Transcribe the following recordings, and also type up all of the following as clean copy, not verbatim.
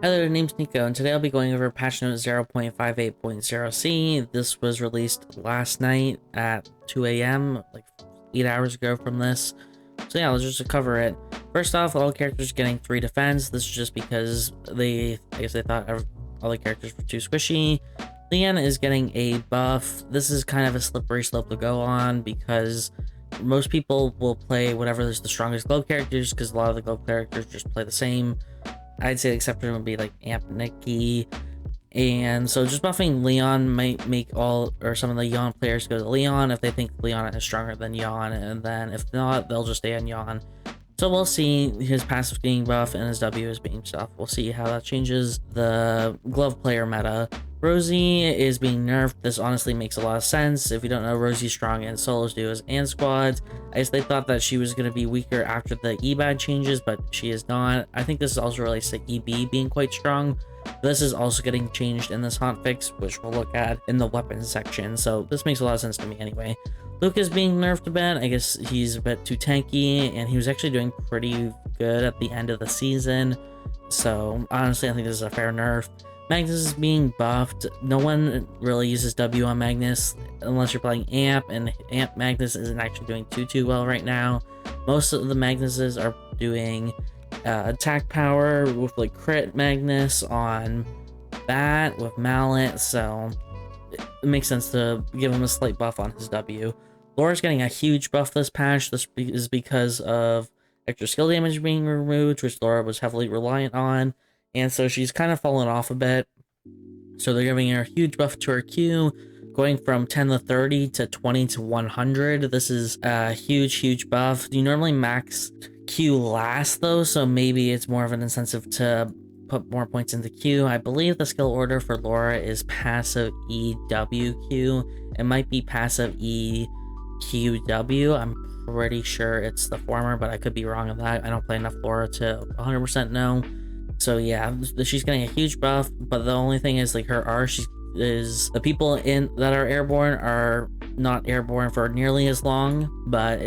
Hi there, name's Nico, and today I'll be going over patch note 0.58.0c. This was released last night at 2 a.m., like 8 hours ago from this. So yeah, let's just cover it. First off, all characters getting 3 defense. This is just because I guess they thought all the characters were too squishy. Leon is getting a buff. This is kind of a slippery slope to go on because most people will play whatever is the strongest glove characters because a lot of the glove characters just play the same. I'd say the exception would be like Amp Nikki. And so just buffing Leon might make some of the Yon players go to Leon if they think Leon is stronger than Yon, and then if not, they'll just stay on Yon. So we'll see his passive being buff and his W is being stuff. We'll see how that changes the glove player meta. Rosie is being nerfed. This honestly makes a lot of sense. If you don't know, Rosie's strong in solos, duos, and squads. I guess they thought that she was going to be weaker after the EBAD changes, but she is not. I think this is also relates to EB being quite strong. This is also getting changed in this hotfix, which we'll look at in the weapons section. So this makes a lot of sense to me anyway. Luke is being nerfed a bit. I guess he's a bit too tanky, and he was actually doing pretty good at the end of the season. So honestly, I think this is a fair nerf. Magnus is being buffed. No one really uses W on Magnus unless you're playing Amp, and Amp Magnus isn't actually doing too well right now. Most of the Magnuses are doing attack power with like crit Magnus on that with Mallet, so it makes sense to give him a slight buff on his W. Laura's getting a huge buff this patch. This is because of extra skill damage being removed, which Laura was heavily reliant on. And so she's kind of fallen off a bit. So they're giving her a huge buff to her Q, going from 10 to 30 to 20 to 100. This is a huge buff. You normally max Q last though, so maybe it's more of an incentive to put more points into Q. I believe the skill order for Laura is passive EWQ. It might be passive EQW. I'm pretty sure it's the former, but I could be wrong on that. I don't play enough Laura to 100% know. So yeah, she's getting a huge buff, but the only thing is like her R, is the people that are airborne are not airborne for nearly as long, but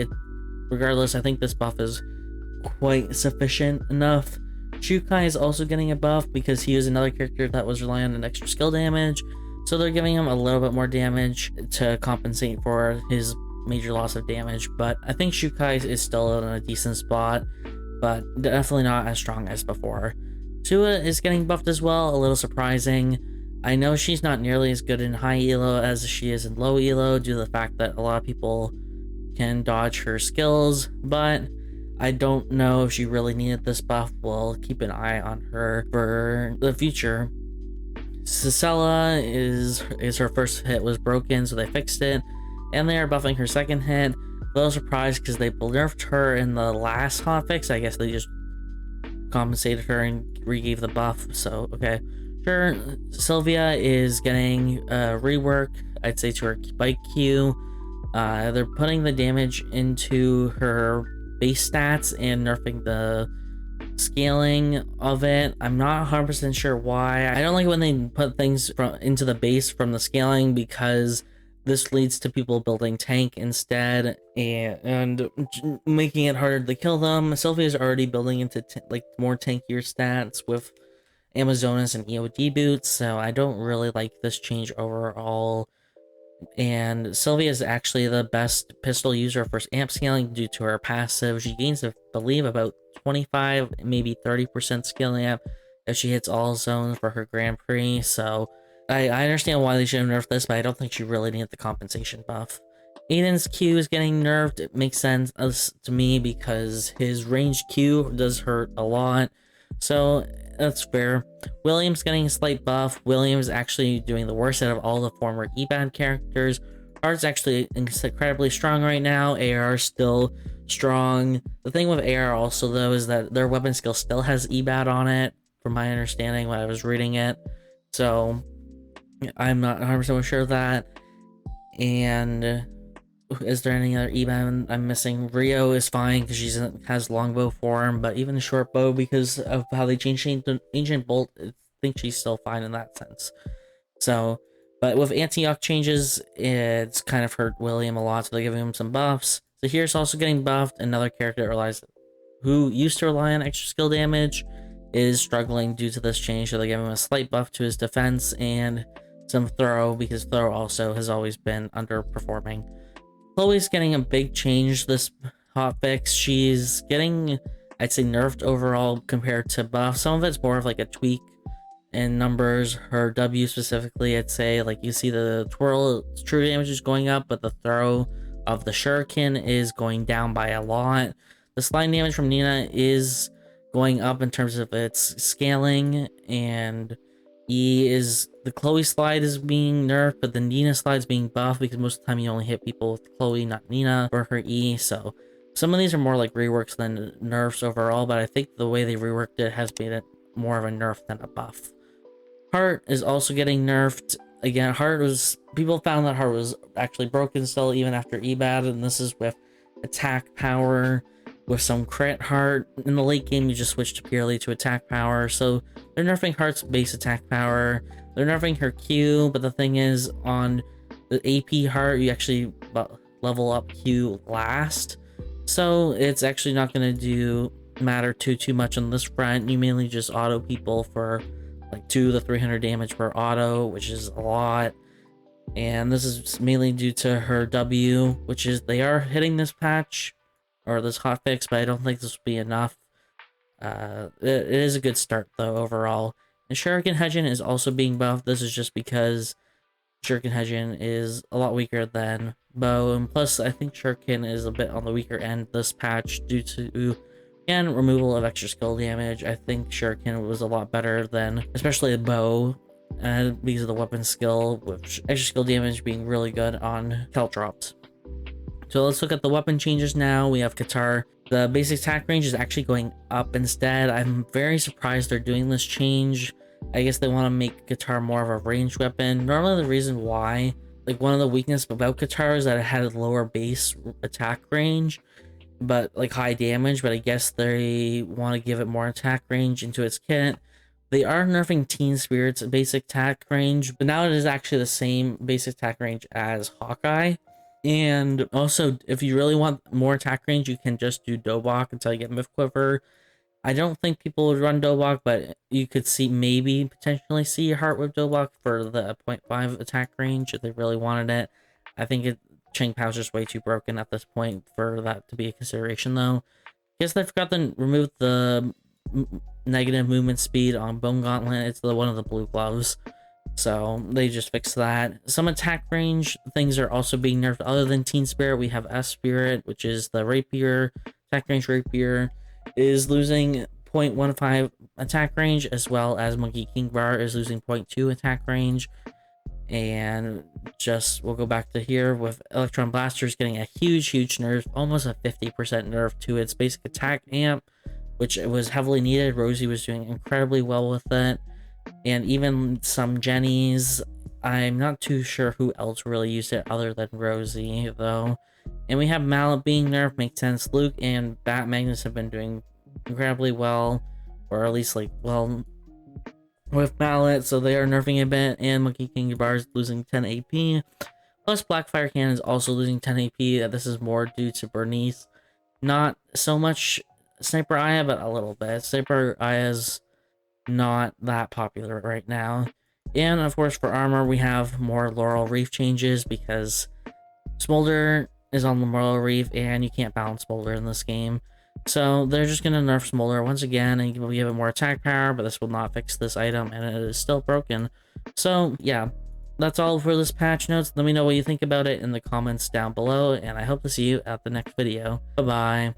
regardless, I think this buff is quite sufficient enough. Shukai is also getting a buff because he is another character that was relying on extra skill damage, so they're giving him a little bit more damage to compensate for his major loss of damage, but I think Shukai is still in a decent spot, but definitely not as strong as before. Tua is getting buffed as well, a little surprising. I know she's not nearly as good in high elo as she is in low elo due to the fact that a lot of people can dodge her skills, but I don't know if she really needed this buff. We'll keep an eye on her for the future. Cicella is her first hit was broken, so they fixed it, and they are buffing her second hit. A little surprised because they nerfed her in the last hotfix. I guess they just compensated her and regave the buff, so okay, sure. Sylvia is getting rework, I'd say, to her bike Q. They're putting the damage into her base stats and nerfing the scaling of it. I'm not 100% sure why. I don't like when they put things into the base from the scaling because this leads to people building tank instead and making it harder to kill them. Sylvia's already building into like more tankier stats with Amazonas and EOD boots, so I don't really like this change overall. And Sylvia is actually the best pistol user for amp scaling due to her passive. She gains, I believe, about 25, maybe 30% skill amp if she hits all zones for her Grand Prix, so I understand why they should have nerfed this, but I don't think she really needed the compensation buff. Aiden's Q is getting nerfed. It makes sense to me because his ranged Q does hurt a lot, so that's fair. William's getting a slight buff. William's actually doing the worst out of all the former EBAD characters. Art's actually incredibly strong right now. AR is still strong. The thing with AR also though is that their weapon skill still has EBAD on it, from my understanding when I was reading it. So I'm not 100% sure of that. And is there any other EBAD I'm missing? Rio is fine because she has longbow form, but even short bow, because of how they changed Ancient Bolt, I think she's still fine in that sense. So, but with anti-Oc changes, it's kind of hurt William a lot, so they're giving him some buffs. So here's also getting buffed, another character who used to rely on extra skill damage. is struggling due to this change, so they give him a slight buff to his defense and some throw, because throw also has always been underperforming. Chloe's getting a big change this hotfix. She's getting, I'd say, nerfed overall compared to buff. Some of it's more of like a tweak in numbers. Her W specifically, I'd say, like, you see the twirl true damage is going up, but the throw of the shuriken is going down by a lot. The slide damage from Nina is going up in terms of its scaling, and the Chloe slide is being nerfed, but the Nina slide is being buffed, because most of the time you only hit people with Chloe, not Nina, for her E. So some of these are more like reworks than nerfs overall, but I think the way they reworked it has made it more of a nerf than a buff. Heart is also getting nerfed. Again, people found that Heart was actually broken still even after EBAD, and this is with attack power with some crit Heart. In the late game, you just switched purely to attack power, so they're nerfing Heart's base attack power. They're nerfing her Q, but the thing is, on the AP Heart, you actually level up Q last, so it's actually not going to matter too much on this front. You mainly just auto people for like 200 to 300 damage per auto, which is a lot. And this is mainly due to her W, which is they are hitting this patch or this hotfix, but I don't think this will be enough. It is a good start though overall. And Shuriken Hedgen is also being buffed. This is just because Shuriken Hedgen is a lot weaker than Bow, and plus I think Shuriken is a bit on the weaker end this patch due to and removal of extra skill damage. I think Shuriken was a lot better than, especially a Bow, because of the weapon skill, with extra skill damage being really good on Caltrops. So let's look at the weapon changes now. We have Qatar. The basic attack range is actually going up instead. I'm very surprised they're doing this change. I guess they want to make Qatar more of a ranged weapon. Normally the reason why, like, one of the weaknesses about Qatar is that it had a lower base attack range, but like high damage, but I guess they want to give it more attack range into its kit. They are nerfing Teen Spirit's basic attack range, but now it is actually the same basic attack range as Hawkeye. And also, if you really want more attack range, you can just do Dobok until you get Myth Quiver. I don't think people would run Dobok, but you could potentially see Heart with Dobok for the 0.5 attack range if they really wanted it. I think Cheng Pao's just way too broken at this point for that to be a consideration, though. Guess they forgot to remove the negative movement speed on Bone Gauntlet. It's one of the blue gloves, so they just fixed that. Some attack range things are also being nerfed. Other than Teen Spirit, we have S Spirit, which is the rapier. Attack range rapier is losing 0.15 attack range, as well as Monkey King Bar is losing 0.2 attack range. And we'll go back to here with Electron Blasters getting a huge nerf, almost a 50% nerf to its basic attack amp, which was heavily needed. Rosie was doing incredibly well with it, and even some Jennies. I'm not too sure who else really used it other than Rosie, though. And we have Mallet being nerfed, makes sense. Luke and Bat Magnus have been doing incredibly well, or at least with Mallet, so they are nerfing a bit, and Monkey King Bar is losing 10 AP. Plus, Blackfire Cannon is also losing 10 AP. This is more due to Bernice. Not so much Sniper Aya, but a little bit. Sniper Aya's not that popular right now. And of course, for armor, we have more Laurel Reef changes, because Smolder is on the Laurel Reef, and you can't balance Smolder in this game. So they're just going to nerf Smolder once again and give it more attack power, but this will not fix this item, and it is still broken. So yeah, that's all for this patch notes. Let me know what you think about it in the comments down below, and I hope to see you at the next video. Bye-bye.